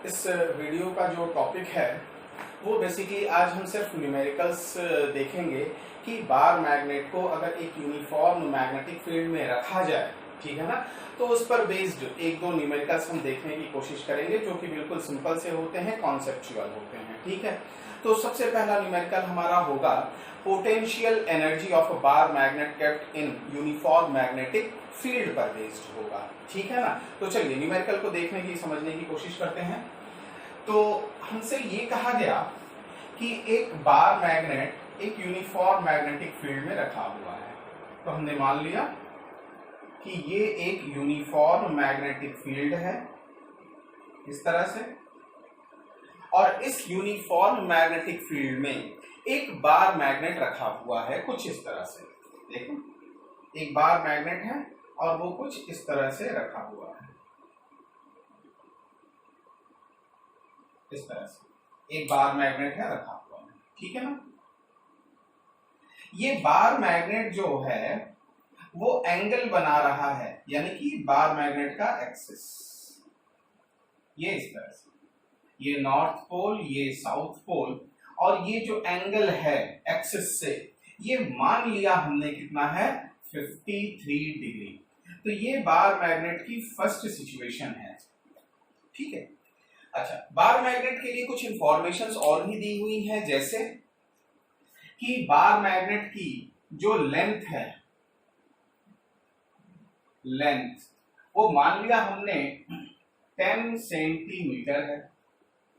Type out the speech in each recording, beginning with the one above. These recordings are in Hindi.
इस वीडियो का जो टॉपिक है वो बेसिकली आज हम सिर्फ न्यूमेरिकल्स देखेंगे कि बार मैग्नेट को अगर एक यूनिफॉर्म मैग्नेटिक फील्ड में रखा जाए, ठीक है ना, तो उस पर बेस्ड एक दो न्यूमेरिकल्स हम देखने की कोशिश करेंगे जो कि बिल्कुल सिंपल से होते हैं, कॉन्सेप्चुअल होते हैं। ठीक है, तो सबसे पहला न्यूमेरिकल हमारा होगा potential energy of a bar magnet kept in uniform magnetic field पर बेस्ड होगा। ठीक है ना, तो चलिए न्यूमेरिकल को देखने की समझने की कोशिश करते हैं। तो हमसे ये कहा गया कि एक बार मैग्नेट एक यूनिफॉर्म मैग्नेटिक फील्ड में रखा हुआ है, तो हमने मान लिया कि ये एक यूनिफॉर्म मैग्नेटिक फील्ड है इस तरह से, और इस यूनिफॉर्म मैग्नेटिक फील्ड में एक बार मैग्नेट रखा हुआ है कुछ इस तरह से। देखो, एक बार मैग्नेट है और वो कुछ इस तरह से रखा हुआ है, इस तरह से एक बार मैग्नेट है रखा हुआ है। ठीक है ना, ये बार मैग्नेट जो है वो एंगल बना रहा है, यानी कि बार मैग्नेट का एक्सिस ये इस तरह से, ये नॉर्थ पोल, ये साउथ पोल, और ये जो एंगल है एक्सिस से, ये मान लिया हमने कितना है 53 डिग्री। तो ये बार मैग्नेट की फर्स्ट सिचुएशन है। ठीक है, अच्छा, बार मैग्नेट के लिए कुछ इंफॉर्मेशंस और भी दी हुई हैं, जैसे कि बार मैग्नेट की जो लेंथ है, लेंथ वो मान लिया हमने 10 सेंटीमीटर है।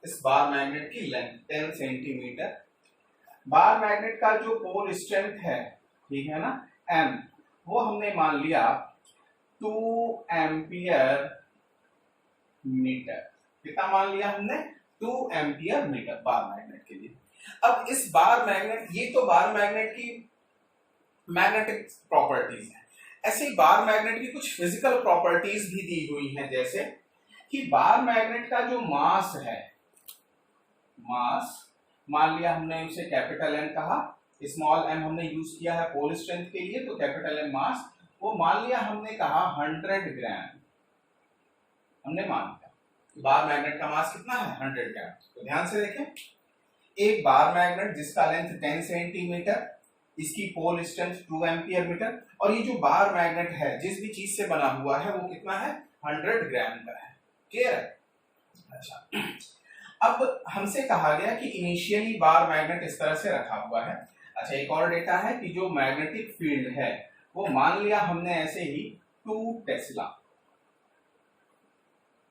इस बार मैग्नेट की लेंथ 10 सेंटीमीटर। बार मैग्नेट का जो पोल स्ट्रेंथ है, ठीक है ना, M, वो हमने मान लिया 2 एम्पियर मीटर। कितना मान लिया हमने? 2 एम्पियर मीटर बार मैग्नेट के लिए। अब इस बार मैग्नेट, ये तो बार मैग्नेट की मैग्नेटिक प्रॉपर्टीज है, ऐसे ही बार मैग्नेट की कुछ फिजिकल प्रॉपर्टीज भी दी हुई हैं, जैसे कि बार मैग्नेट का जो मास है, मास मान लिया हमने उसे कैपिटल एन कहा, स्मॉल m हमने यूज किया है पोल स्ट्रेंथ के लिए, तो कैपिटल एन मास वो मान लिया हमने कहा 100 ग्राम हमने मान लिया। बार मैग्नेट का मास कितना है? 100 ग्राम। तो ध्यान से देखें, एक बार मैग्नेट जिसका लेंथ 10 सेंटीमीटर, इसकी पोल स्ट्रेंथ 2 एम्पियर मीटर, और ये जो बार मैग्नेट है जिस भी चीज से बना हुआ है वो कितना है? 100 ग्राम का है। क्लियर है? अच्छा, अब हमसे कहा गया कि इनिशियली बार मैग्नेट इस तरह से रखा हुआ है। अच्छा, एक और डेटा है कि जो मैग्नेटिक फील्ड है वो मान लिया हमने ऐसे ही 2 टेस्ला।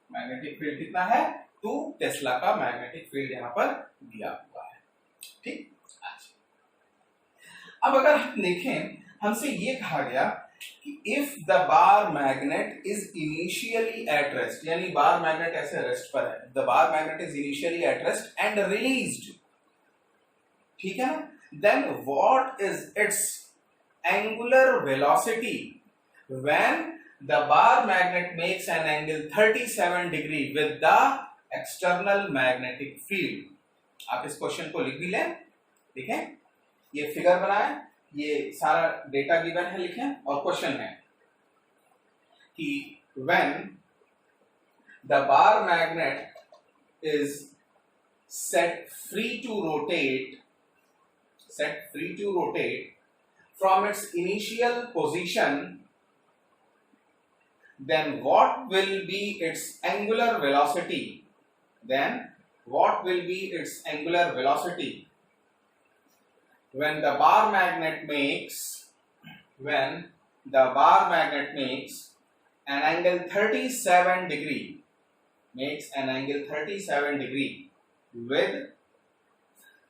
मैग्नेटिक फील्ड कितना है? 2 टेस्ला का मैग्नेटिक फील्ड यहां पर दिया हुआ है। ठीक, अच्छा, अब अगर हम देखें, हमसे ये कहा गया कि if the bar magnet is initially at rest, यानी बार मैग्नेट ऐसे रेस्ट पर है, the bar magnet is initially at rest and released, ठीक है ना, then what is its angular velocity when the bar magnet makes an angle 37 degree with the external magnetic field. आप इस क्वेश्चन को लिख भी लें, देखें ये फिगर बनाए, ये सारा डेटा गिवन है, लिखें, और क्वेश्चन है कि when the bar magnet is set free to rotate from its initial position, then what will be its angular velocity? Then what will be its angular velocity when the bar magnet makes an angle 37 degree with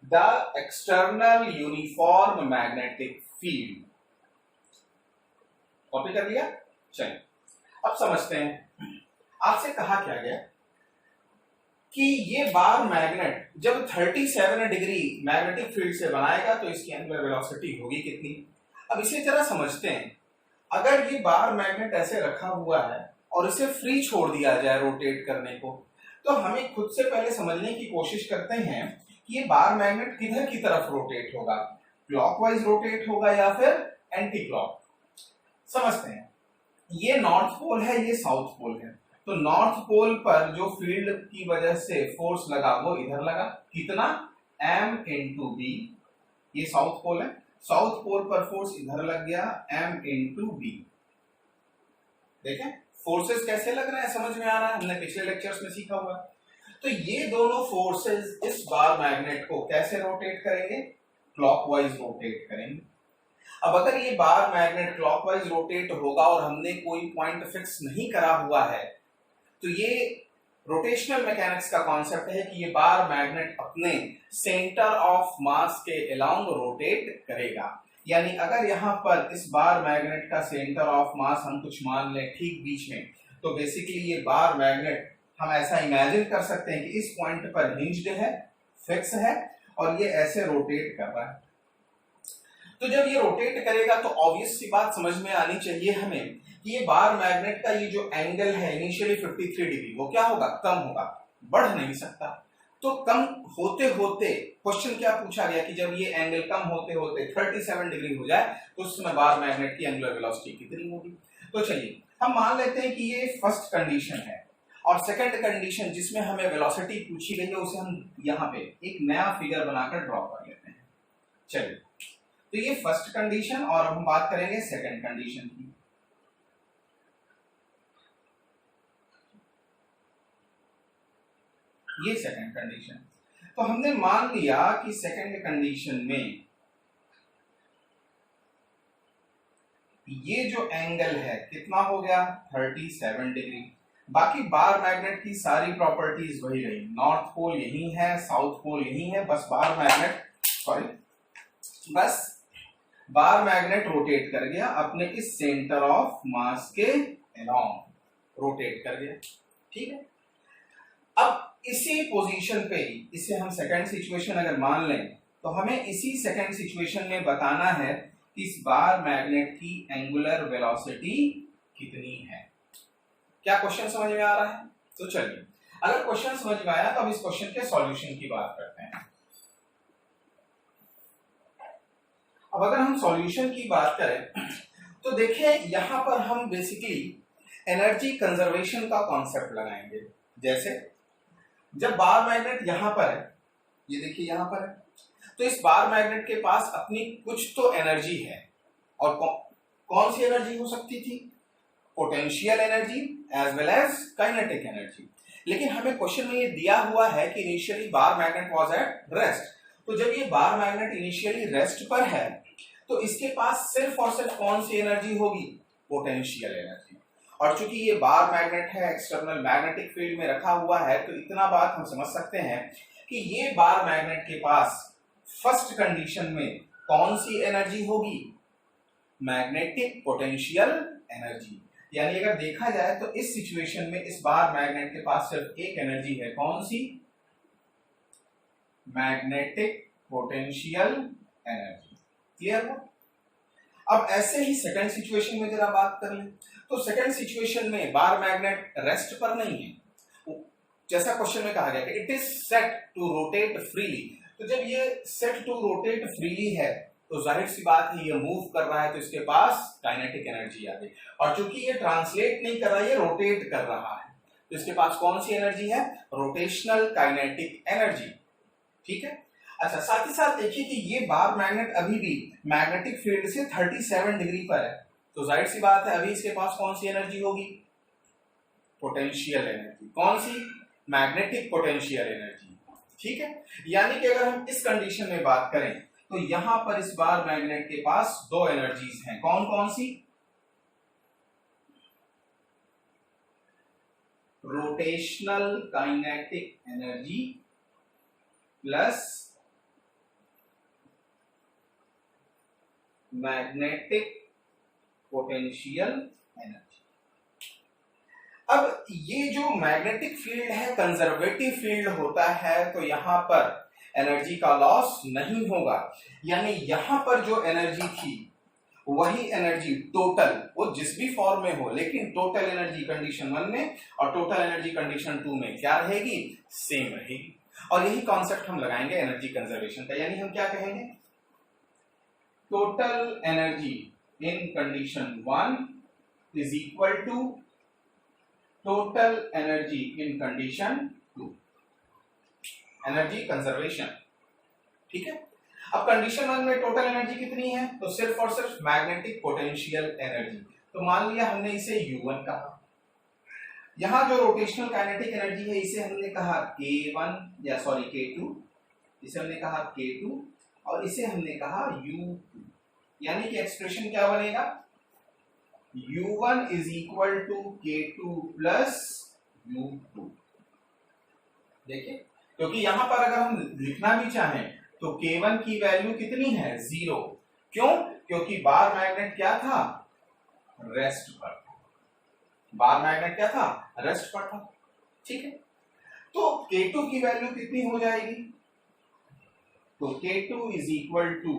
the external uniform magnetic field? Copy कर लिया? चलिए अब समझते हैं। आपसे कहा क्या गया कि ये बार मैग्नेट जब 37 डिग्री मैग्नेटिक फील्ड से बनाएगा तो इसकी एंगुलर वेलोसिटी होगी कितनी। अब इसे जरा समझते हैं, अगर ये बार मैग्नेट ऐसे रखा हुआ है और इसे फ्री छोड़ दिया जाए रोटेट करने को, तो हमें खुद से पहले समझने की कोशिश करते हैं कि ये बार मैग्नेट किधर की तरफ रोटेट होगा, क्लॉकवाइज रोटेट होगा या फिर एंटी क्लॉक। समझते हैं, ये नॉर्थ पोल है, ये साउथ पोल है, तो नॉर्थ पोल पर जो फील्ड की वजह से फोर्स लगा वो इधर लगा, कितना, m इंटू बी। ये साउथ पोल है, साउथ पोल पर फोर्स इधर लग गया m इंटू बी। देखें फोर्सेस कैसे लग रहे हैं, समझ में आ रहा है, हमने पिछले लेक्चर्स में सीखा हुआ है। तो ये दोनों फोर्सेस इस बार मैग्नेट को कैसे रोटेट करेंगे, क्लॉकवाइज रोटेट करेंगे। अब अगर ये बार मैग्नेट क्लॉकवाइज रोटेट होगा और हमने कोई पॉइंट फिक्स नहीं करा हुआ है, तो ये रोटेशनल मैकेनिक्स का कॉन्सेप्ट है कि ये बार मैग्नेट अपने सेंटर ऑफ मास के अलोंग रोटेट करेगा। यानी अगर यहाँ पर इस बार मैग्नेट का सेंटर ऑफ मास हम कुछ मान लें ठीक बीच में, तो बेसिकली ये बार मैग्नेट हम ऐसा इमेजिन कर सकते हैं कि इस पॉइंट पर हिंज्ड है, फिक्स है, और ये ऐसे रोटेट कर रहा है। तो जब ये रोटेट करेगा तो ऑब्वियस सी बात समझ में आनी चाहिए हमें कि ये बार मैग्नेट का ये जो एंगल है इनिशियली 53 डिग्री, वो क्या होगा, कम होगा, बढ़ नहीं सकता। तो कम होते होते क्वेश्चन क्या पूछा गया कि जब ये एंगल कम होते होते 37 डिग्री हो जाए तो उस समय बार मैग्नेट की एंगुलर वेलोसिटी कितनी होगी। तो चलिए हम मान लेते हैं कि ये फर्स्ट कंडीशन है, और सेकंड कंडीशन जिसमें हमें वेलोसिटी पूछी गई है उसे हम यहाँ पे एक नया फिगर बनाकर ड्रॉ कर लेते हैं। चलिए, तो ये फर्स्ट कंडीशन, और अब हम बात करेंगे सेकंड कंडीशन की। ये सेकंड कंडीशन, तो हमने मान लिया कि सेकंड कंडीशन में ये जो एंगल है कितना हो गया, 37 डिग्री। बाकी बार मैग्नेट की सारी प्रॉपर्टीज वही रही, नॉर्थ पोल यही है, साउथ पोल यही है, बस बार मैग्नेट रोटेट कर गया अपने इस सेंटर ऑफ मास के अलोंग, रोटेट कर गया। ठीक है, अब इसी पोजीशन पे ही इसे हम सेकंड सिचुएशन अगर मान लें तो हमें इसी सेकंड सिचुएशन में बताना है कि इस बार मैग्नेट की एंगुलर वेलोसिटी कितनी है। क्या क्वेश्चन समझ में आ रहा है? तो चलिए, अगर क्वेश्चन समझ में आया तो अब इस क्वेश्चन के सॉल्यूशन की बात करते हैं। अब अगर हम सॉल्यूशन की बात करें तो देखिए यहां पर हम बेसिकली एनर्जी कंजर्वेशन का कॉन्सेप्ट लगाएंगे। जैसे जब बार मैग्नेट यहां पर है, ये देखिए यहां पर है, तो इस बार मैग्नेट के पास अपनी कुछ तो एनर्जी है, और कौन सी एनर्जी हो सकती थी, potential energy as well as kinetic energy. लेकिन हमें क्वेश्चन में ये दिया हुआ है कि initially bar magnet was at rest. तो जब ये बार मैग्नेट इनिशियली रेस्ट पर है तो इसके पास सिर्फ और सिर्फ कौन सी एनर्जी होगी, पोटेंशियल एनर्जी। और चूंकि ये बार मैग्नेट है, एक्सटर्नल मैग्नेटिक फील्ड में रखा हुआ है, तो इतना बात हम समझ सकते हैं कि ये बार मैग्नेट के पास फर्स्ट कंडीशन में कौन सी एनर्जी होगी, मैग्नेटिक पोटेंशियल एनर्जी। यानी अगर देखा जाए तो इस सिचुएशन में इस बार मैग्नेट के पास सिर्फ एक एनर्जी है, कौन सी, मैग्नेटिक पोटेंशियल एनर्जी। क्लियर हो? अब ऐसे ही सेकंड सिचुएशन में जरा बात कर लें तो सेकंड सिचुएशन में बार मैग्नेट रेस्ट पर नहीं है, जैसा क्वेश्चन में कहा गया कि it is set to rotate freely. तो जब ये सेट टू रोटेट फ्रीली है तो जाहिर सी बात है ये मूव कर रहा है, तो इसके पास काइनेटिक एनर्जी आ गई। और चूंकि ये ट्रांसलेट नहीं कर रहा है, ये रोटेट कर रहा है, तो इसके पास कौन सी एनर्जी है, रोटेशनल काइनेटिक एनर्जी। ठीक है, अच्छा साथ ही साथ देखिए कि ये बार मैग्नेट अभी भी मैग्नेटिक फील्ड से 37 डिग्री पर है, तो जाहिर सी बात है अभी इसके पास कौन सी एनर्जी होगी, पोटेंशियल एनर्जी। कौन सी, मैग्नेटिक पोटेंशियल एनर्जी। ठीक है, यानी कि अगर हम इस कंडीशन में बात करें तो यहां पर इस बार मैग्नेट के पास दो एनर्जीज हैं, कौन कौन सी, rotational kinetic energy plus magnetic potential energy. अब ये जो मैग्नेटिक फील्ड है कंजर्वेटिव फील्ड होता है, तो यहां पर एनर्जी का लॉस नहीं होगा। यानी यहां पर जो एनर्जी थी वही एनर्जी टोटल, वो जिस भी फॉर्म में हो, लेकिन टोटल एनर्जी कंडीशन 1 में और टोटल एनर्जी कंडीशन 2 में क्या रहेगी, सेम रहेगी। और यही कॉन्सेप्ट हम लगाएंगे एनर्जी कंजर्वेशन का। यानी हम क्या कहेंगे, total energy in condition 1 is equal to total energy in condition 2, energy conservation. ठीक है, अब कंडीशन 1 में टोटल एनर्जी कितनी है, तो सिर्फ और सिर्फ मैग्नेटिक पोटेंशियल एनर्जी। तो मान लिया हमने इसे U1 कहा, यहां जो रोटेशनल काइनेटिक एनर्जी है इसे हमने कहा K1 या सॉरी K2, इसे हमने कहा K2 और इसे हमने कहा U2। यानी कि एक्सप्रेशन क्या बनेगा, U1 is equal to K2 plus U2। देखिए, क्योंकि यहां पर अगर हम लिखना भी चाहें तो K1 की वैल्यू कितनी है, 0। क्यों, क्योंकि बार मैग्नेट क्या था, रेस्ट पर था। बार मैग्नेट क्या था, रेस्ट पर था। ठीक है, तो K2 की वैल्यू कितनी हो जाएगी, तो K2 is equal to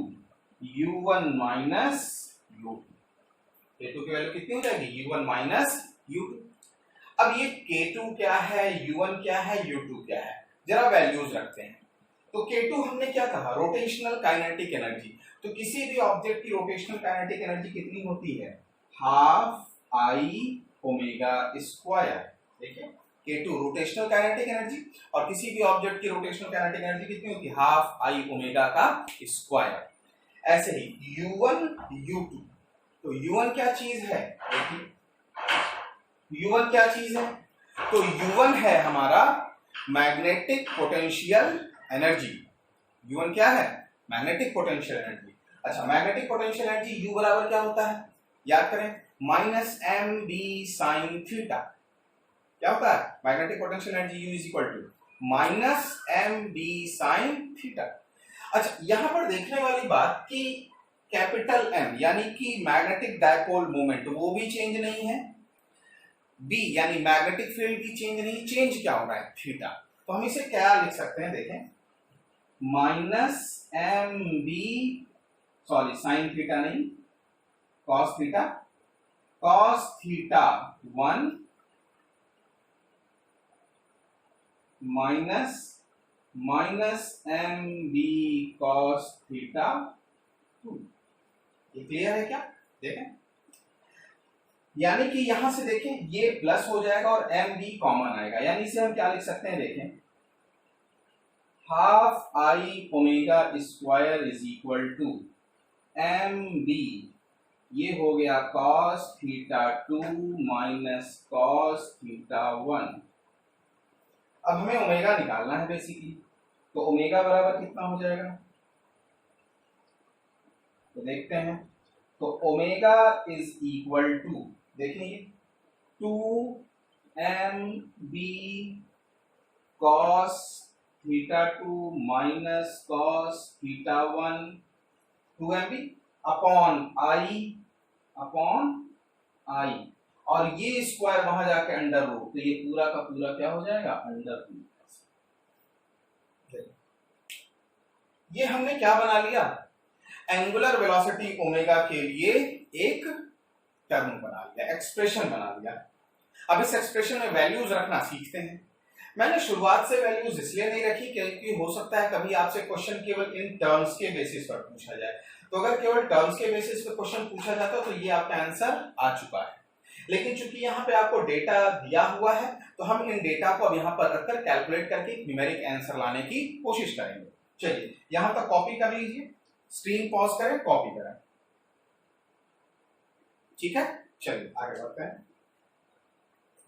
U1 minus U2। K2 की वैल्यू कितनी हो जाएगी, U1 माइनस U2। अब ये K2 क्या है, U1 क्या है, U2 क्या है, जरा वैल्यूज रखते हैं। तो K2 हमने क्या कहा, रोटेशनल काइनेटिक एनर्जी। तो किसी भी ऑब्जेक्ट की रोटेशनल काइनेटिक एनर्जी कितनी होती है, हाफ आई ओमेगा स्क्वायर। देखिए, K2 रोटेशनल काइनेटिक एनर्जी और किसी भी ऑब्जेक्ट की रोटेशनल काइनेटिक एनर्जी कितनी होती है, हाफ आई ओमेगा का स्क्वायर। ऐसे ही U1 U2, तो U1 क्या चीज है, देखिए U1 क्या चीज है, तो U1 है हमारा मैग्नेटिक पोटेंशियल एनर्जी। U1 क्या है, मैग्नेटिक पोटेंशियल एनर्जी। अच्छा, मैग्नेटिक पोटेंशियल एनर्जी U बराबर क्या होता है, याद करें, minus M B sine theta. क्या होता है, magnetic potential energy U is equal to minus M B sine theta. अच्छा, यहां पर देखने वाली बात कि कैपिटल M यानी कि मैग्नेटिक डायपोल मोमेंट वो भी चेंज नहीं है, B यानी मैग्नेटिक फील्ड भी चेंज नहीं, चेंज क्या हो रहा है, थीटा। तो हम इसे क्या लिख सकते हैं, देखें, minus M B sorry sine theta नहीं, cos theta, cos theta 1 minus minus M B cos theta 2। ये क्लियर है क्या, देखें, यानी कि यहां से देखें ये प्लस हो जाएगा और एम बी कॉमन आएगा, यानी इसे हम क्या लिख सकते हैं, देखें, half I omega square is equal to M B, ये हो गया cos theta 2 minus cos theta 1। अब हमें ओमेगा निकालना है बेसिकली, तो ओमेगा बराबर कितना हो जाएगा, तो देखते हैं, तो ओमेगा इज इक्वल टू, देखिए 2 M B cos theta 2 minus cos theta 1, 2 M B upon I, और ये स्क्वायर वहां जाके अंडर रूट, तो ये पूरा का पूरा क्या हो जाएगा, अंडर रूट। ये हमने क्या बना लिया, एंगुलर वेलोसिटी ओमेगा के लिए एक टर्म बना लिया, एक्सप्रेशन बना लिया। अब इस एक्सप्रेशन में वैल्यूज रखना सीखते हैं। मैंने शुरुआत से वैल्यूज इसलिए नहीं रखी क्योंकि हो सकता है कभी आपसे क्वेश्चन केवल इन टर्म्स के बेसिस पर पूछा जाए, तो अगर केवल टर्म्स के बेसिस पर क्वेश्चन पूछा जाता तो ये आपका आंसर आ चुका है। लेकिन चूंकि यहाँ पे आपको डेटा दिया हुआ है तो हम इन डेटा को अब यहाँ पर रखकर कैलकुलेट करके न्यूमेरिक आंसर लाने की कोशिश करेंगे। चलिए यहां तक कॉपी कर लीजिए, स्क्रीन पॉज करें, कॉपी करें, ठीक है। चलिए आगे बढ़ते हैं।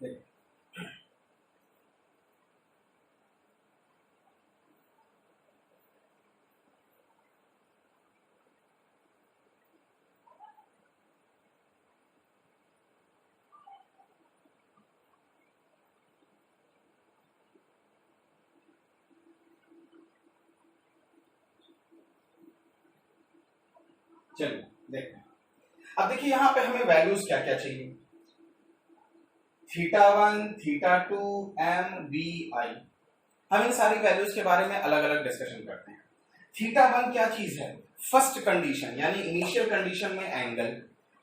देखिए चलिए देखते हैं। अब देखिए यहां पे हमें वैल्यूज क्या क्या चाहिए, theta 1, theta 2, M B I. हम इन सारी वैल्यूज के बारे में अलग अलग डिस्कशन करते हैं। थीटा 1 क्या चीज है, फर्स्ट कंडीशन यानी इनिशियल कंडीशन में एंगल।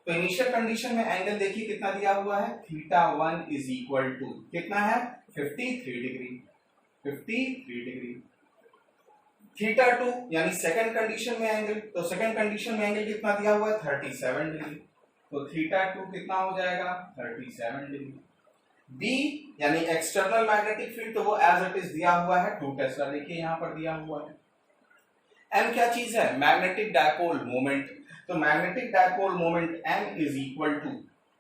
तो इनिशियल कंडीशन में एंगल देखिए कितना दिया हुआ है, थीटा 1 इज इक्वल टू कितना है, 53 डिग्री, 53 डिग्री। थीटा 2 यानी सेकंड कंडीशन में एंगल, तो सेकंड कंडीशन में एंगल कितना दिया हुआ है, 37 डिग्री। तो थीटा 2 कितना हो जाएगा, 37 डिग्री। बी यानी एक्सटर्नल मैग्नेटिक फील्ड, तो वो एज इट इज दिया हुआ है 2 टेस्ला, देखिए यहां पर दिया हुआ है। एम क्या चीज है? Magnetic dipole moment. तो magnetic dipole moment M is equal to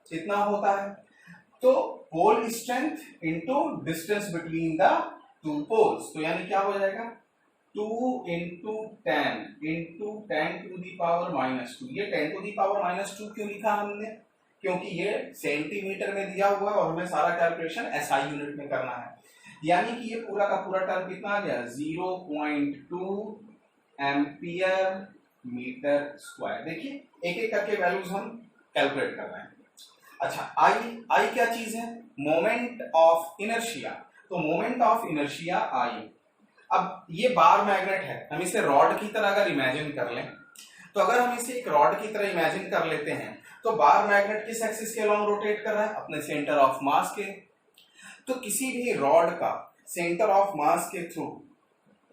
कितना होता है? तो pole strength into distance between the two poles, तो यानी क्या हो जाएगा 2 into 10 to the power minus 2। ये 10 टू दी पावर माइनस 2 क्यों लिखा हमने? क्योंकि ये सेंटीमीटर में दिया हुआ है और हमें सारा कैलकुलेशन एसआई यूनिट में करना है। यानी कि ये पूरा का पूरा टर्म कितना आ गया 0.2 एम्पियर मीटर स्क्वायर। देखिए एक एक करके वैल्यूज हम कैलकुलेट कर रहे हैं। अच्छा आई क्या चीज है? Moment of inertia. तो मोमेंट ऑफ इनर्शिया आई। अब ये बार मैग्नेट है, हम इसे रॉड की तरह अगर इमेजिन कर लें, तो अगर हम इसे एक रॉड की तरह इमेजिन कर लेते हैं तो बार मैग्नेट किस एक्सिस के अलोंग रोटेट कर रहा है? अपने सेंटर ऑफ मास के। तो किसी भी रॉड का सेंटर ऑफ मास के थ्रू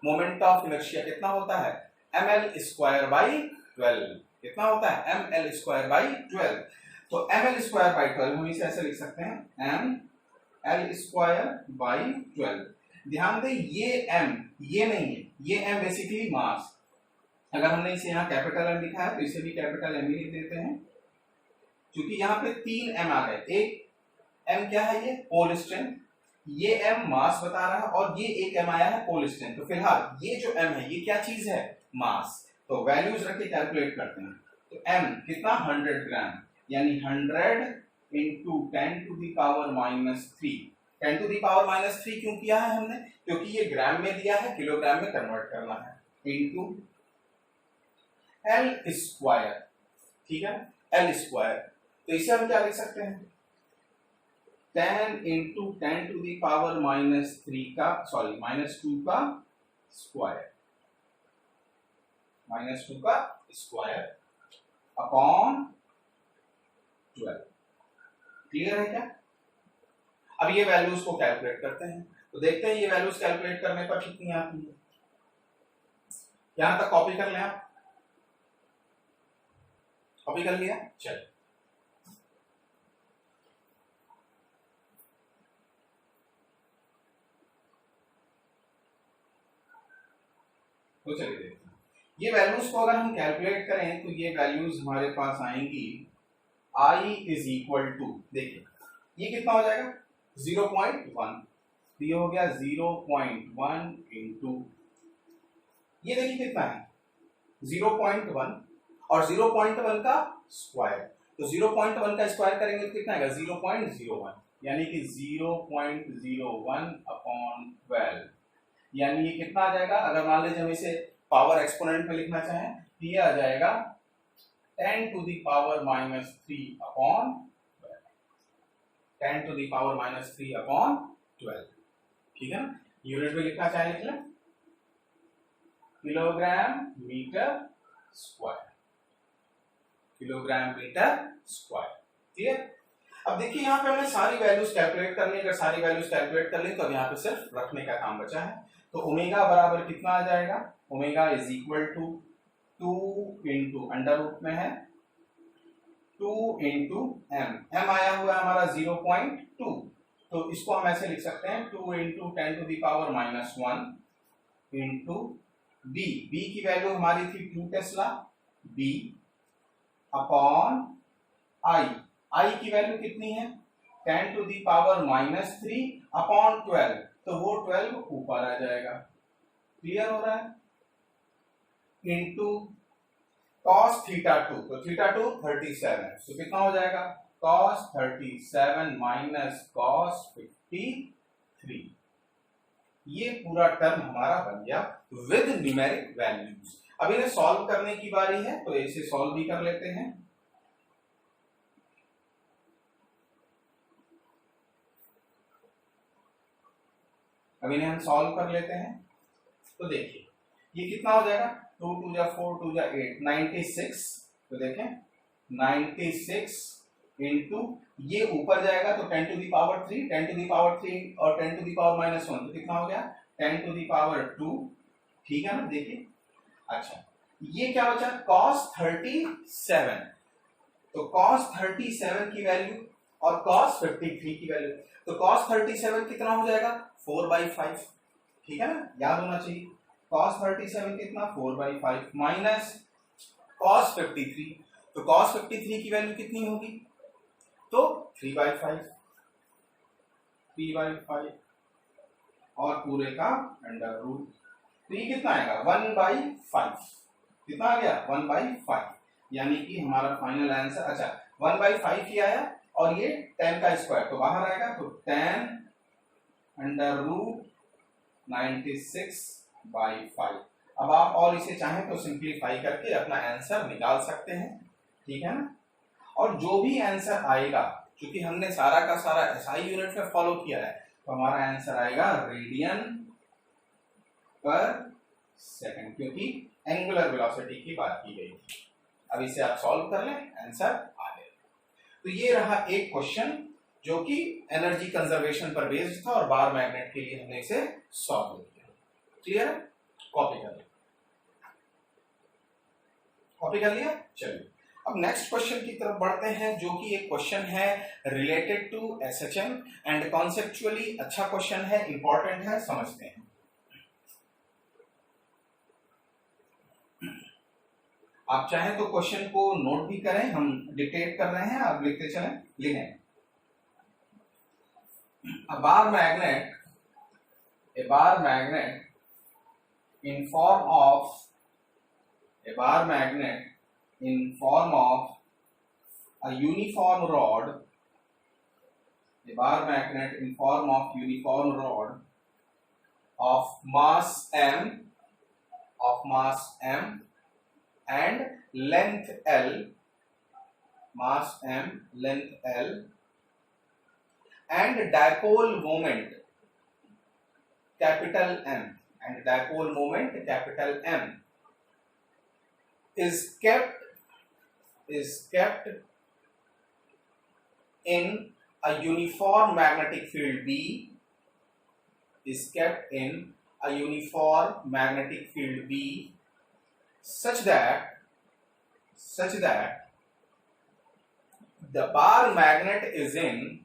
मोमेंट ऑफ इनर्शिया कितना होता है? ml²/12। कितना होता है? ml²/12। तो ml²/12 हम इसे ऐसे लिख सकते हैं ml²/12। ध्यान दें ये m ये नहीं है, ये m बेसिकली मास। अगर हमने इसे यहाँ कैपिटल M लिखा है तो इसे भी कैपिटल M ही लिख देते हैं, क्योंकि यहाँ पे 3 m आ गए। एक m क्या है? ये पोल स्ट्रेंथ, ये m मास बता रहा है और ये एक m आया है पोल स्ट्रेंथ। तो फिलहाल ये जो m है ये क्या चीज है? मास। तो वैल्यूज रख के कैलकुलेट करते हैं। तो m कितना 100 ग्राम, यानी 100 into 10 to the power minus 3। 10 to the power minus 3 क्यों किया है हमने? क्योंकि ये ग्राम में दिया है, किलोग्राम में कन्वर्ट करना है। इंटू एल स्क्वायर, ठीक है, एल स्क्वायर। तो इसे हम क्या लिख सकते हैं? 10 into 10 to the power minus 3 का माइनस 2 का स्क्वायर, माइनस 2 का स्क्वायर अपॉन 12। क्लियर है क्या? अब ये वैल्यूज को कैलकुलेट करते हैं, तो देखते हैं ये वैल्यूज कैलकुलेट करने पर कितनी आती है। यहां तक कॉपी कर लें आप, कॉपी कर लिया? चलिए तो चलिए देखते हैं ये वैल्यूज को अगर हम कैलकुलेट करें तो ये वैल्यूज हमारे पास आएंगी I इज इक्वल टू, देखिए ये कितना हो जाएगा 0.1, ये हो गया 0.1 इंटू ये देखिए कितना है 0.1 और 0.1 का स्क्वायर। तो 0.1 का स्क्वायर करेंगे तो कितना आएगा 0.01, यानी कि 0.01 अपॉन 12, यानी ये कितना आ जाएगा? अगर मान लीजिए हम इसे पावर एक्सपोनेंट में लिखना चाहें तो ये आ जाएगा 10 to the power minus 3 upon 10 to the power minus 3 upon 12। ठीक है ना? यूनिट में लिखना चाहे लिख लें, kilogram metre square, kilogram metre square. Clear? अब देखिए यहाँ पे हमने सारी वैल्यूज कैलकुलेट कर ली। अगर सारी वैल्यूज कैलकुलेट कर ली तो अब यहाँ पे सिर्फ रखने का काम बचा है। तो ओमेगा बराबर कितना आ जाएगा? Omega is equal to 2 into under root में है 2 इंटू एम आया हुआ है हमारा 0.2, तो इसको हम ऐसे लिख सकते हैं 2 into 10 to the power minus 1 into B, B की वैल्यू हमारी थी 2 tesla, B upon I, I की वैल्यू कितनी है 10 to the power minus 3 upon 12, तो वो 12 ऊपर आ जाएगा। क्लियर हो रहा है? इंटू cos थीटा 2, तो थीटा 2 37, तो कितना हो जाएगा cos 37 माइनस cos 53। ये पूरा टर्म हमारा बन गया विद न्यूमेरिक वैल्यूज। अब इन्हें सॉल्व करने की बारी है, तो इसे सॉल्व भी कर लेते हैं। अब इन्हें हम सॉल्व कर लेते हैं, तो देखिए ये कितना हो जाएगा 2 2 जा 4 2 जा 8 96, तो देखें 96 इंटू ये ऊपर जाएगा तो 10 to the power 3, 10 to the power 3 और 10 टू दी पावर माइनस 1, तो कितना हो गया 10 टू दी पावर 2। ठीक है ना? देखिए अच्छा ये क्या बचा cos 37, तो cos 37 की वैल्यू और cos 53 की वैल्यू, तो cos 37 कितना हो जाएगा 4/5, ठीक है ना, याद होना चाहिए। cos 37 कितना 4/5 माइनस cos 53, तो cos 53 की वैल्यू कितनी होगी, तो 3/5 और पूरे का अंडर रूट, तो ये कितना आएगा 1/5, कितना आ गया 1/5, यानी कि हमारा फाइनल आंसर, अच्छा 1/5 ही आया और ये 10 का स्क्वायर तो बाहर आएगा, तो 10 अंडर रूट 96/5। अब आप और इसे चाहें तो सिंप्लीफाई करके अपना आंसर निकाल सकते हैं, ठीक है ना। और जो भी आंसर आएगा, क्योंकि हमने सारा का सारा SI यूनिट में फॉलो किया है, तो हमारा आंसर आएगा रेडियन पर सेकंड, क्योंकि एंगुलर वेलोसिटी की बात की गई थी। अब इसे आप सॉल्व कर लें, आंसर आ जाएगा। तो ये रहा एक क्वेश्चन जो कि एनर्जी कंजर्वेशन पर बेस्ड था और बार मैग्नेट के लिए हमने इसे सॉल्व किया। क्लियर है, कॉपी कर लिया, कॉपी कर लिया। चलिए अब नेक्स्ट क्वेश्चन की तरफ बढ़ते हैं, जो कि एक क्वेश्चन है related to SHM and conceptually अच्छा क्वेश्चन है, इंपॉर्टेंट है, समझते हैं। आप चाहें तो क्वेश्चन को नोट भी करें, हम डिक्टेट कर रहे हैं, आप लिखते चलें, लिखें। A bar magnet in form of a uniform rod, of mass m and length L, and dipole moment capital M, is kept in a uniform magnetic field B, such that the bar magnet is in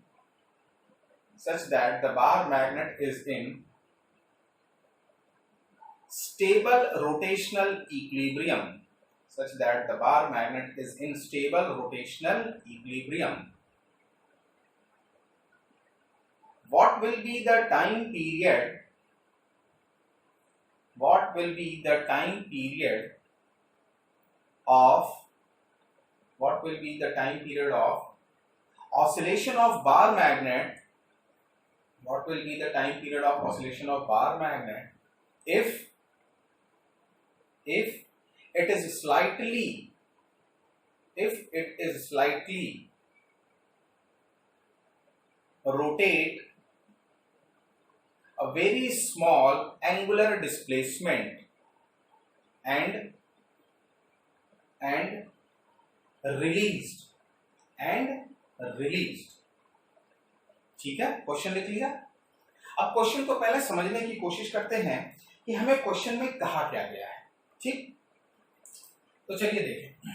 stable rotational equilibrium, What will be the time period of oscillation of bar magnet if it is slightly rotate a very small angular displacement and released, ठीक है, क्वेश्चन लिख लिया। अब क्वेश्चन को पहले समझने की कोशिश करते हैं कि हमें क्वेश्चन में कहा क्या गया है, ठीक। तो चलिए देखें,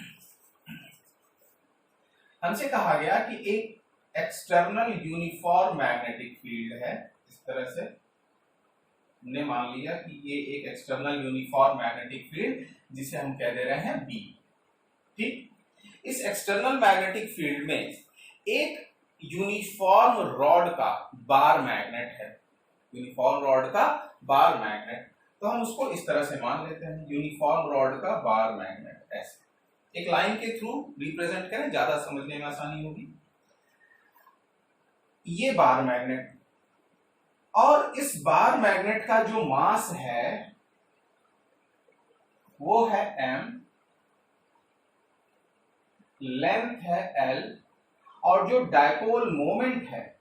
हमसे कहा गया कि एक एक्सटर्नल यूनिफॉर्म मैग्नेटिक फील्ड है, इस तरह से हमने मान लिया कि ये एक एक्सटर्नल यूनिफॉर्म मैग्नेटिक फील्ड जिसे हम कह दे रहे हैं B, ठीक। इस एक्सटर्नल मैग्नेटिक फील्ड में एक यूनिफॉर्म रॉड का बार मैग्नेट है, तो हम उसको इस तरह से मान लेते हैं, यूनिफॉर्म रॉड का बार मैग्नेट, ऐसे एक लाइन के थ्रू रिप्रेजेंट करें, ज्यादा समझने में आसानी होगी। ये बार मैग्नेट, और इस बार मैग्नेट का जो मास है वो है m, लेंथ है L, और जो डायपोल मोमेंट है,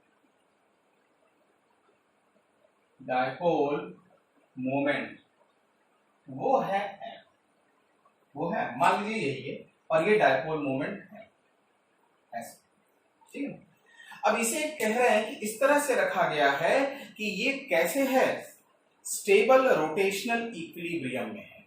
वो है m, मान लीजिए यही है, और ये डायपोल मोमेंट है, ऐसे, ठीक है। अब इसे कह रहे हैं कि इस तरह से रखा गया है कि ये कैसे है, स्टेबल रोटेशनल इक्विलिब्रियम में है।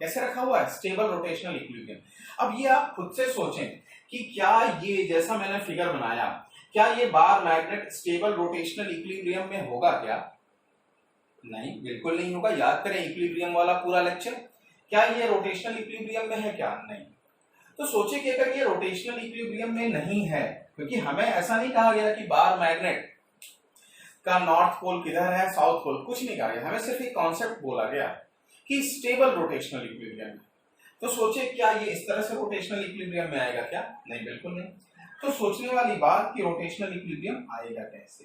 कैसे रखा हुआ है, स्टेबल रोटेशनल इक्विलिब्रियम। अब ये आप खुद से सोचें कि क्या ये, जैसा मैंने फिगर बनाया, क्या ये bar magnet stable rotational equilibrium में होगा क्या? नहीं, बिल्कुल नहीं होगा। याद करें इक्विलिब्रियम वाला पूरा लेक्चर। क्या ये रोटेशनल इक्विलिब्रियम में है क्या? नहीं। तो सोचिए कि अगर ये रोटेशनल इक्विलिब्रियम में नहीं है, क्योंकि हमें ऐसा नहीं कहा गया कि बार मैग्नेट का नॉर्थ पोल किधर है, साउथ पोल, कुछ नहीं कहा गया। हमें सिर्फ एक कॉन्सेप्ट बोला गया कि स्टेबल रोटेशनल इक्विलिब्रियम है। तो सोचिए क्या ये इस तरह से रोटेशनल इक्विलिब्रियम में आएगा क्या? नहीं, बिल्कुल नहीं। तो सोचने वाली बात कि रोटेशनल इक्विलिब्रियम आएगा कैसे।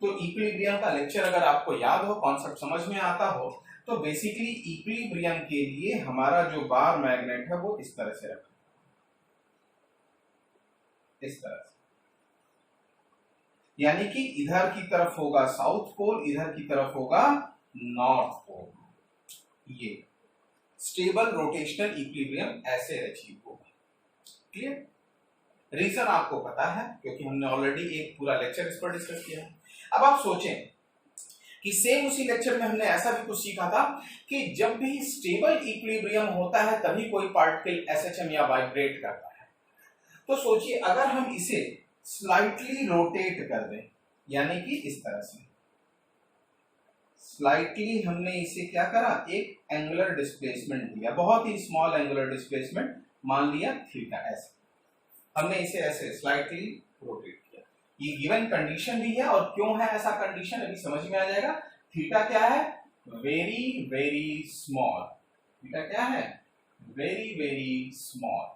तो इक्विलिब्रियम का लेक्चर अगर आपको याद हो, कॉन्सेप्ट समझ में आता हो, तो बेसिकली इक्विलिब्रियम के लिए हमारा जो बार मैग्नेट है वो इस तरह से रखा, इस तरह से, यानी कि इधर की तरफ होगा साउथ पोल, इधर की तरफ होगा नॉर्थ पोल। ये स्टेबल रोटेशनल इक्विलिब्रियम ऐसे अचीव होगा। क्लियर? रीजन आपको पता है क्योंकि हमने ऑलरेडी एक पूरा लेक्चर इस पर डिस्कस किया है। अब आप सोचें कि सेम उसी लेक्चर में हमने ऐसा भी कुछ सीखा था कि जब भी स्टेबल इक्विलिब्रियम होता है तभी कोई पार्टिकल एसएचएम या वाइब्रेट करता है। तो सोचिए अगर हम इसे स्लाइटली रोटेट कर दें, यानी कि इस तरह से स्लाइटली हमने इसे क्या करा, एक एंगुलर डिस्प्लेसमेंट दिया, बहुत ही स्मॉल एंगुलर डिस्प्लेसमेंट, मान लिया थीटा, ऐसे हमने इसे ऐसे स्लाइटली रोटेट किया। ये गिवन कंडीशन भी है, और क्यों है ऐसा कंडीशन अभी समझ में आ जाएगा। थीटा क्या है? Very very small. थीटा क्या है? Very very small.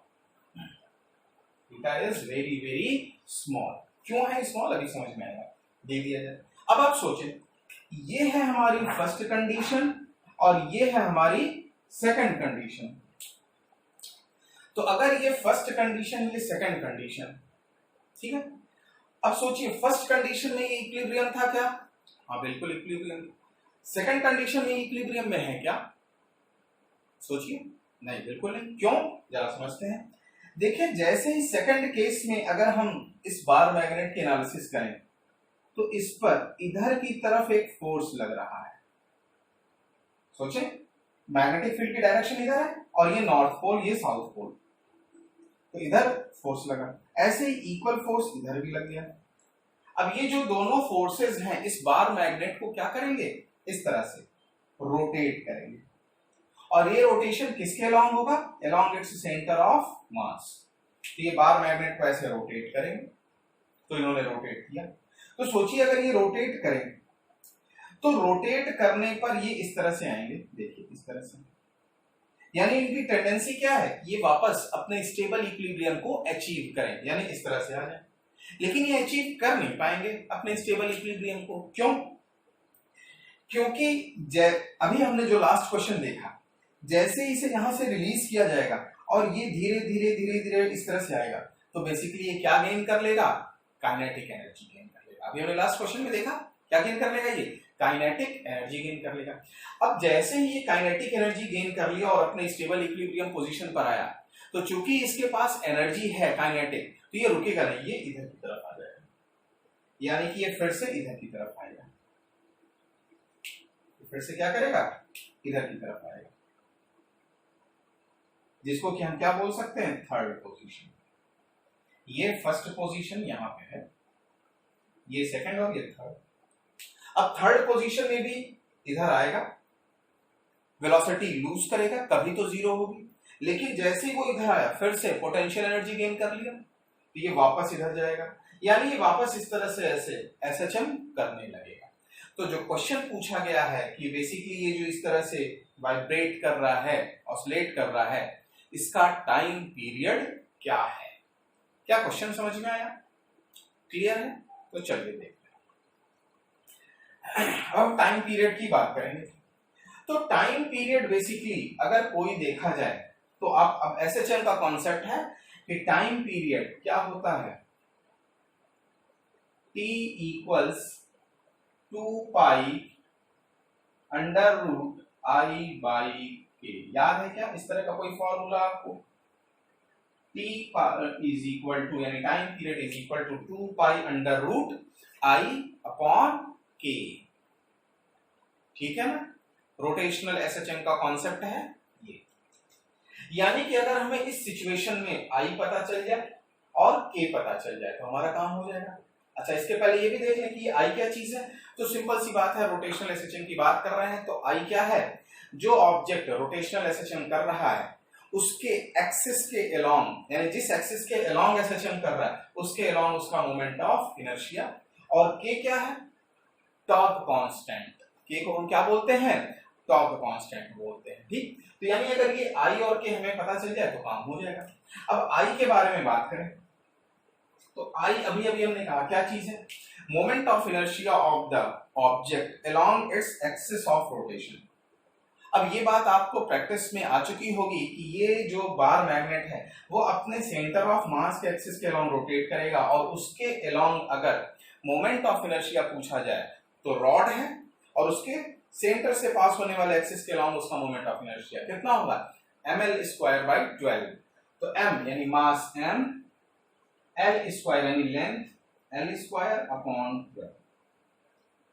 Theta is very very small. क्यों है स्मॉल अभी समझ में आएगा, दे दिया जाए। अब आप सोचें, ये है हमारी फर्स्ट कंडीशन और ये है हमारी सेकंड कंडीशन। तो अगर ये फर्स्ट कंडीशन, ये सेकंड कंडीशन, ठीक है। अब सोचिए फर्स्ट कंडीशन में ये इक्विलिब्रियम था क्या? हाँ बिल्कुल इक्विलिब्रियम। सेकंड कंडीशन में इक्विलिब्रियम में है क्या? सोचिए, नहीं बिल्कुल नहीं। क्यों? जरा समझते हैं। देखिए जैसे ही सेकंड केस में अगर हम इस बार मैग्नेट की एनालिसिस करें तो इस पर इधर की तरफ एक फोर्स लग रहा है। सोचें, मैग्नेटिक फील्ड की डायरेक्शन इधर है और ये नॉर्थ पोल, ये साउथ पोल, तो इधर फोर्स लगा, ऐसे ही इक्वल फोर्स इधर भी लग गया। अब ये जो दोनों फोर्सेस हैं इस बार मैग्नेट को क्या करेंगे, इस तरह से रोटेट करेंगे, और ये रोटेशन किसके अलोंग होगा? Along its centre of mass. तो ये बार मैग्नेट को ऐसे रोटेट करेंगे, तो इन्होंने रोटेट किया। तो सोचिए अगर ये रोटेट करें तो रोटेट करने पर ये इस तरह से आएंगे, देखिए इस तरह से, यानी इनकी टेंडेंसी क्या है, ये वापस अपने स्टेबल इक्विलिब्रियम को अचीव करें, यानी इस तरह से आ जाए। लेकिन ये अचीव कर नहीं पाएंगे अपने स्टेबल इक्विलिब्रियम को। क्यों? क्योंकि अभी हमने जो लास्ट क्वेश्चन देखा, जैसे इसे यहां से रिलीज किया जाएगा और ये धीरे धीरे धीरे धीरे इस तरह से आएगा, तो बेसिकली ये क्या गेन कर लेगा? काइनेटिक एनर्जी गेन कर लेगा। अभी हमने लास्ट क्वेश्चन में देखा क्या गेन कर लेगा, ये काइनेटिक एनर्जी गेन कर लेगा। अब जैसे ही ये काइनेटिक एनर्जी गेन कर लिया और अपने स्टेबल इक्विलिब्रियम पोजीशन पर आया, तो चूंकि इसके पास एनर्जी है काइनेटिक, तो ये रुकेगा नहीं, ये इधर की तरफ आ जाएगा, यानी कि ये फिर से इधर की तरफ आएगा, फिर से क्या करेगा, इधर की तरफ आएगा, जिसको कि हम क्या बोल सकते हैं, थर्ड पोजीशन। ये फर्स्ट पोजीशन यहां पे है, ये सेकंड और ये थर्ड। अब थर्ड पोजीशन में भी इधर आएगा, वेलोसिटी लूज करेगा, कभी तो जीरो होगी, लेकिन जैसे ही वो इधर आया फिर से पोटेंशियल एनर्जी गेन कर लिया, तो ये वापस इधर जाएगा, यानी ये वापस इस तरह से ऐसे एसएचएम करने लगेगा। तो जो क्वेश्चन पूछा गया है कि बेसिकली ये जो इस तरह से वाइब्रेट कर रहा है, ऑसिलेट कर रहा है, इसका टाइम पीरियड क्या है? क्या क्वेश्चन समझ में आया? क्लियर है? तो चलिए देखते हैं। अब टाइम पीरियड की बात करेंगे। तो टाइम पीरियड बेसिकली अगर कोई देखा जाए तो आप, अब एसएचएम का कॉन्सेप्ट है कि टाइम पीरियड क्या होता है, T equals 2 pi under root I by K। याद है क्या इस तरह का कोई फॉर्मूला आपको? T इज इक्वल टू, यानी time period is equal to 2 pi under root I upon K। ठीक है ना? रोटेशनल एसएचएम का कॉन्सेप्ट है ये। यानी कि अगर हमें इस सिचुएशन में I पता चल जाए और के पता चल जाए तो हमारा काम हो जाएगा। अच्छा, इसके पहले ये भी देख लें कि आई क्या चीज है। तो सिंपल सी बात है, रोटेशनल एसएचएम की बात कर रहे हैं तो आई क्या है, जो ऑब्जेक्ट रोटेशनल एसएचएम कर रहा है उसके एक्सिस के अलोंग, यानी जिस एक्सिस के अलोंग एसएचएम कर रहा है उसके अलोंग उसका मोमेंट ऑफ इनर्शिया। और के क्या है, टॉर्क कांस्टेंट। के को हम क्या बोलते हैं, टॉर्क कांस्टेंट बोलते हैं। ठीक, तो यानी अगर ये आई और के हमें पता चल जाए तो काम हो जाएगा। अब आई के बारे में बात करें तो आई अभी अभी हमने कहा क्या चीज है, moment of inertia of the object along its axis of rotation. अब ये बात आपको प्रैक्टिस में आ चुकी होगी कि ये जो बार मैग्नेट है वो अपने सेंटर ऑफ मास के एक्सिस के अलोंग रोटेट करेगा, और उसके अलोंग अगर मोमेंट ऑफ इनर्शिया पूछा जाए तो रॉड है और उसके सेंटर से पास होने वाले एक्सिस के अलोंग उसका मोमेंट ऑफ इनर्शिया कितना होगा, ml²/12। तो m यानी मास m, l² यानी लेंथ l²/12,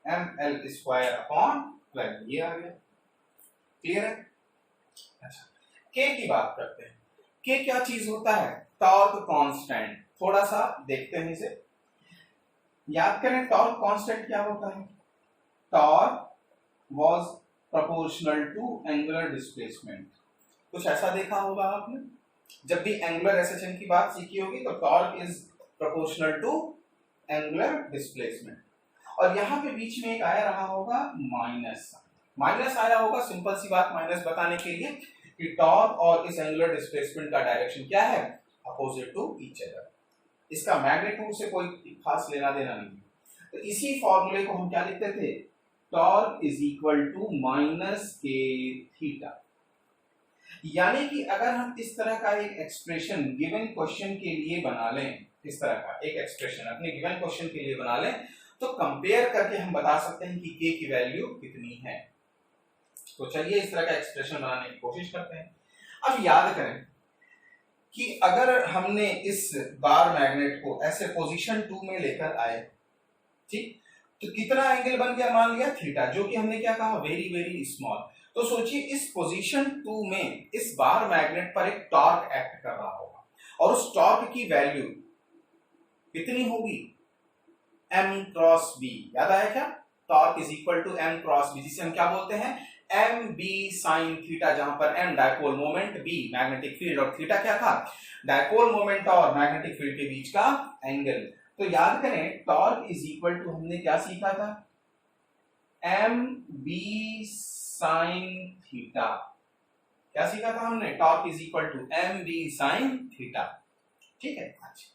ml²/12 ये आ गया। क्लियर है। अच्छा, के की बात करते हैं। के क्या चीज होता है, टॉर्क कांस्टेंट। थोड़ा सा देखते हैं इसे, याद करें टॉर्क कांस्टेंट क्या होता है। Torque was proportional to angular displacement. कुछ ऐसा देखा होगा आपने, जब भी एंगुलर एसएचएम की बात सीखी होगी तो torque is proportional to angular displacement. और यहां पे बीच में एक आया रहा होगा माइनस आया होगा, सिंपल सी बात माइनस बताने के लिए कि टॉर्क और इस एंगुलर डिस्प्लेसमेंट का डायरेक्शन क्या है, अपोजिट टू ईच अदर। इसका मैग्नीट्यूड से कोई खास लेना देना नहीं। तो इसी फॉर्मूले को हम क्या लिखते थे, torque is equal to minus K theta. यानी कि अगर हम इस तरह का एक एक्सप्रेशन गिवन क्वेश्चन के लिए बना लें, इस तरह का एक एक्सप्रेशन अपने गिवन क्वेश्चन के लिए बना लें तो कंपेयर करके हम बता सकते हैं कि के की वैल्यू कितनी है। तो चलिए इस तरह का एक्सप्रेशन बनाने की कोशिश करते हैं। अब याद करें कि अगर हमने इस बार मैग्नेट को ऐसे पोजीशन 2 में लेकर आए, ठीक, तो कितना एंगल बन गया, मान लिया थीटा, जो कि हमने क्या कहा, वेरी वेरी स्मॉल। तो सोचिए इस पोजीशन 2 में इस बार मैग्नेट पर एक टॉर्क एक्ट कर रहा होगा और उस टॉर्क की वैल्यू कितनी होगी, m क्रॉस b। याद आया क्या, torque is equal to m cross b, जिसे हम क्या बोलते हैं, mb sin थीटा, जहां पर m dipole moment, b magnetic field और थीटा क्या था, डायपोल मोमेंट और मैग्नेटिक फील्ड के बीच का एंगल। तो याद करें टॉर्क इज इक्वल टू हमने क्या सीखा था, mb sin थीटा। क्या सीखा था हमने, torque is equal to mb sin theta. ठीक है। अच्छा,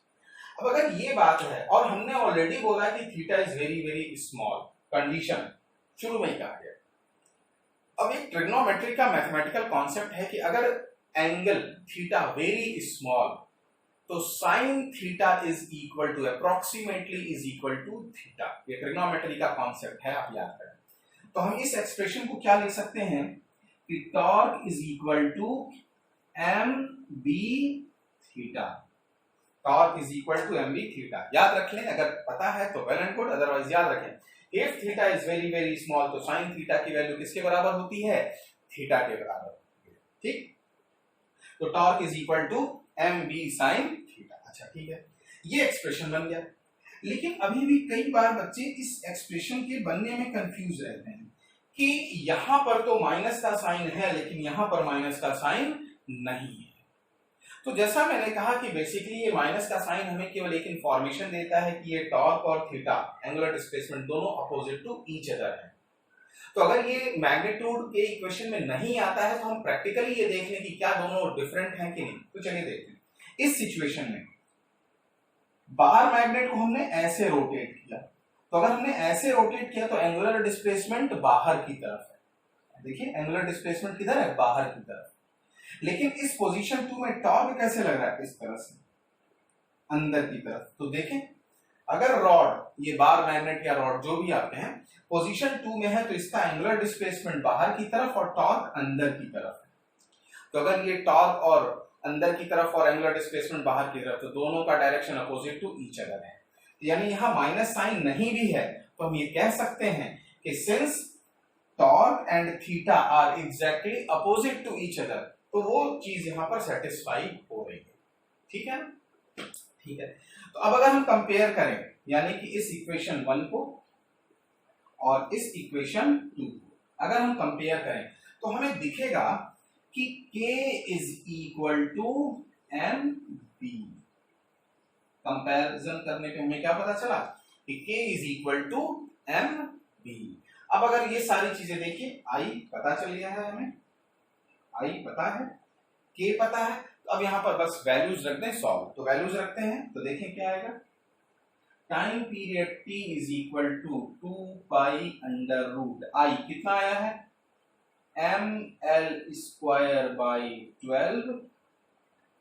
अब अगर ये बात है और हमने ऑलरेडी बोला कि theta is very very small, condition शुरू में ही कहा गया। अब एक ट्रिग्नोमेट्री का मैथमेटिकल कॉन्सेप्ट है कि अगर एंगल थीटा वेरी स्मॉल तो sine theta is equal to approximately is equal to theta. ये ट्रिग्नोमेट्री का कॉन्सेप्ट है, आप याद करें। तो हम इस एक्सप्रेशन को क्या लिख सकते हैं कि torque is equal to M B theta. Torque is equal to M B theta. याद रख लें, अगर पता है तो वेल एंड गुड, अदरवाइज याद रखें if theta is very very small तो साइन थीटा की वैल्यू किसके बराबर होती है, थीटा के बराबर होती है। ठीक, तो torque is equal to M B sine theta. अच्छा ठीक है, ये एक्सप्रेशन बन गया। लेकिन अभी भी कई बार बच्चे इस एक्सप्रेशन के बनने में कंफ्यूज रहते हैं कि यहां पर तो माइनस का साइन है लेकिन यहां पर माइनस का साइन नहीं है। तो जैसा मैंने कहा कि बेसिकली ये माइनस का साइन हमें केवल एक इंफॉर्मेशन देता है कि ये टॉर्क और थीटा एंगुलर डिस्प्लेसमेंट दोनों अपोजिट टू ईच अदर है। तो अगर ये मैग्नीट्यूड के इक्वेशन में नहीं आता है तो हम प्रैक्टिकली ये देख लें कि क्या दोनों डिफरेंट हैं कि नहीं। तो चलिए देखते हैं, इस सिचुएशन में बाहर मैग्नेट को हमने ऐसे रोटेट किया, तो अगर हमने ऐसे रोटेट किया तो एंगुलर डिस्प्लेसमेंट बाहर की तरफ है। देखिए एंगुलर डिस्प्लेसमेंट किधर है, बाहर की तरफ। लेकिन इस पोजीशन 2 में टॉर्क कैसे लग रहा है, इस तरह से अंदर की तरफ। तो देखें अगर रॉड, ये बार मैग्नेट या रॉड जो भी आप कहें, पोजीशन 2 में है तो इसका एंगुलर डिस्प्लेसमेंट बाहर की तरफ और टॉर्क अंदर की तरफ है। तो अगर ये टॉर्क और अंदर की तरफ और एंगुलर डिस्प्लेसमेंट बाहर की तरफ, तो दोनों का direction opposite to each other है। यानी यहां माइनस साइन नहीं भी है तो हम ये कह सकते हैं कि since torque and theta are exactly opposite to each other, तो वो चीज यहां पर सेटिस्फाई हो रही है। ठीक है ना, ठीक है। तो अब अगर हम कंपेयर करें, यानी कि इस इक्वेशन 1 को और इस इक्वेशन 2 को अगर हम कंपेयर करें तो हमें दिखेगा कि K is equal to M B. Comparison करने पे हमें क्या पता चला कि K is equal to M B. अब अगर ये सारी चीजें देखिए, I पता चल गया है हमें, I पता है, K पता है, तो अब यहां पर बस वैल्यूज रख दें, सॉल्व। तो वैल्यूज रखते हैं तो देखें क्या आएगा। Time period T is equal to 2 pi under root I कितना आया है, M L square by 12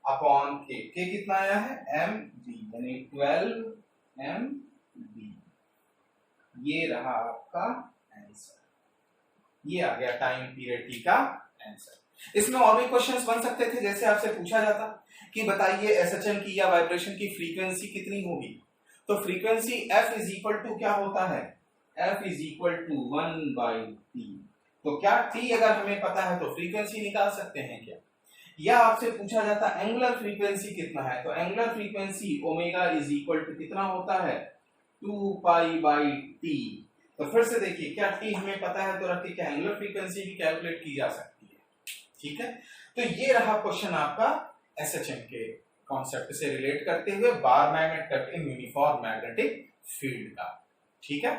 upon K। K कितना आया है, एम बी, यानी 12 एम बी। ये रहा आपका आंसर, ये आ गया टाइम पीरियड T का आंसर। इसमें और भी क्वेश्चंस बन सकते थे, जैसे आपसे पूछा जाता कि बताइए एसएचएम की या वाइब्रेशन की फ्रीक्वेंसी कितनी होगी। तो frequency F is equal to क्या होता है, F is equal to 1 by T। तो क्या T अगर हमें पता है तो फ्रीक्वेंसी निकाल सकते हैं क्या। या आपसे पूछा जाता एंगुलर फ्रीक्वेंसी कितना है, तो angular frequency omega is equal to कितना होता है, 2 पाई बाई T। तो फिर से देखिए, क्या T हमें पता है तो रख के क्या एंगुलर फ्रीक्वेंसी भी कैलकुलेट की जा सकती है। ठीक है, तो ये रहा क्वेश्चन आपका एसएचएम के कॉन्सेप्ट से रिलेट करते हुए bar magnet cut in uniform magnetic field का। ठीक है।